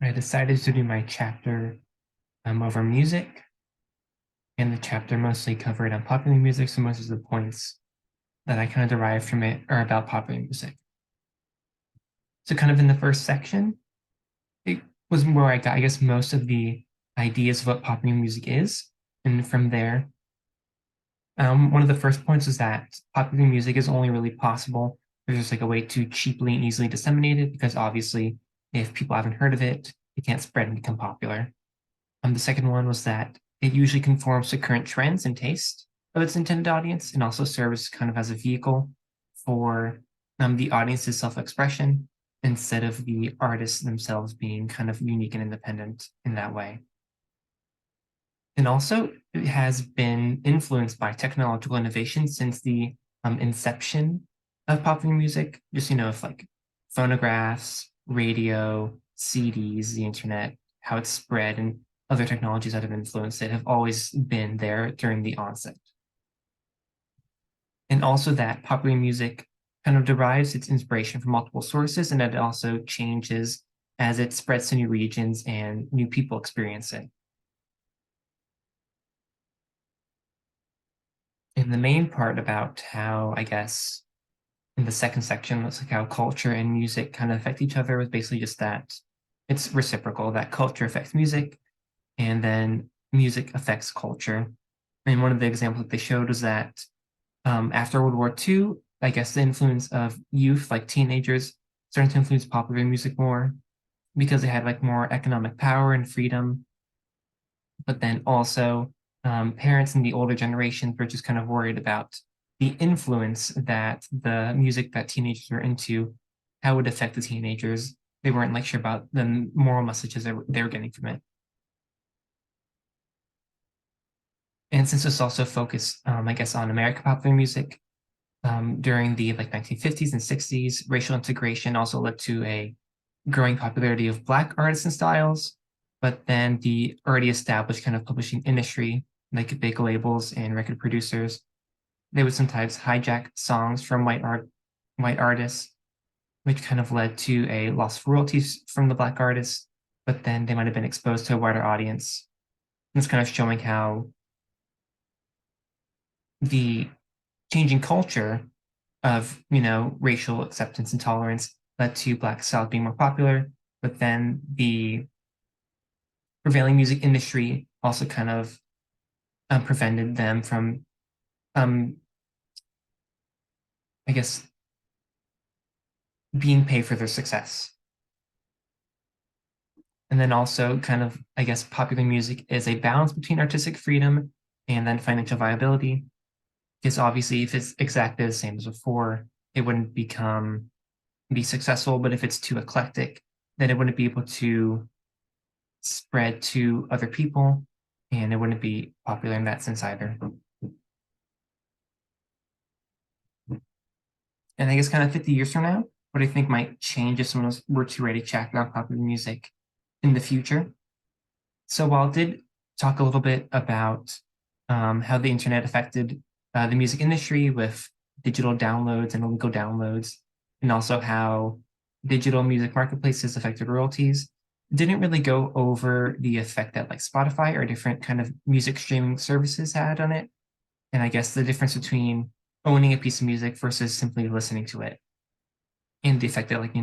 I decided to do my chapter over music, and the chapter mostly covered on popular music, so most of the points that I kind of derived from it are about popular music. So kind of in the first section, it was where I got, I guess, most of the ideas of what popular music is. And from there, one of the first points is that popular music is only really possible. There's just like a way to cheaply and easily disseminate it, because obviously, if people haven't heard of it, it can't spread and become popular. The second one was that it usually conforms to current trends and taste of its intended audience, and also serves kind of as a vehicle for the audience's self-expression instead of the artists themselves being kind of unique and independent in that way. And also, it has been influenced by technological innovation since the inception of popular music. Just, if like phonographs, radio, CDs, the internet, how it's spread, and other technologies that have influenced it have always been there during the onset. And also that popular music kind of derives its inspiration from multiple sources, and that it also changes as it spreads to new regions and new people experience it. And the main part about how, I guess, in the second section, looks like how culture and music kind of affect each other was basically just that it's reciprocal, that culture affects music, and then music affects culture. And one of the examples that they showed was that after World War II, I guess the influence of youth, like teenagers, started to influence popular music more because they had like more economic power and freedom. But then also, parents in the older generations were just kind of worried about the influence that the music that teenagers were into, how it would affect the teenagers. They weren't like sure about the moral messages they were getting from it. And since it's also focused, I guess, on American popular music, during the like 1950s and 60s, racial integration also led to a growing popularity of Black artists and styles. But then the already established kind of publishing industry, like big labels and record producers, they would sometimes hijack songs from white artists, which kind of led to a loss of royalties from the Black artists. But then they might have been exposed to a wider audience. And it's kind of showing how the changing culture of racial acceptance and tolerance led to Black style being more popular, but then the prevailing music industry also kind of prevented them from, um, I guess, being paid for their success. And then also, kind of, I guess, popular music is a balance between artistic freedom and then financial viability. Because obviously, if it's exactly the same as before, it wouldn't be successful. But if it's too eclectic, then it wouldn't be able to spread to other people, and it wouldn't be popular in that sense either. And I guess kind of 50 years from now, what I think might change if someone were to write a chapter on popular music in the future. So while I did talk a little bit about how the internet affected the music industry with digital downloads and illegal downloads, and also how digital music marketplaces affected royalties, didn't really go over the effect that like Spotify or different kind of music streaming services had on it. And I guess the difference between owning a piece of music versus simply listening to it, and the effect that like,